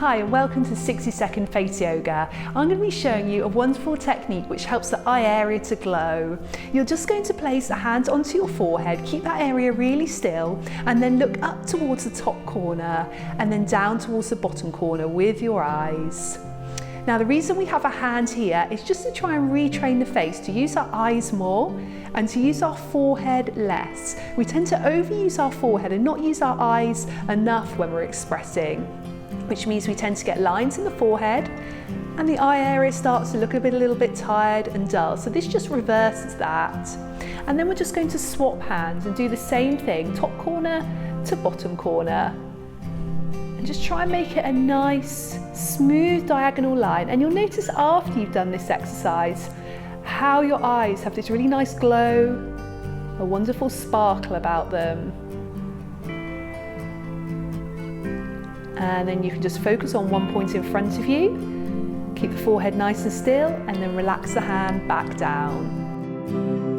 Hi and welcome to 60-second face yoga. I'm going to be showing you a wonderful technique which helps the eye area to glow. You're just going to place a hand onto your forehead, keep that area really still, and then look up towards the top corner and then down towards the bottom corner with your eyes. Now the reason we have a hand here is just to try and retrain the face to use our eyes more and to use our forehead less. We tend to overuse our forehead and not use our eyes enough when we're expressing, which means we tend to get lines in the forehead and the eye area starts to look a little bit tired and dull. So this just reverses that. And then we're just going to swap hands and do the same thing, top corner to bottom corner. And just try and make it a nice, smooth diagonal line. And you'll notice after you've done this exercise, how your eyes have this really nice glow, a wonderful sparkle about them. And then you can just focus on one point in front of you, keep the forehead nice and still, and then relax the hand back down.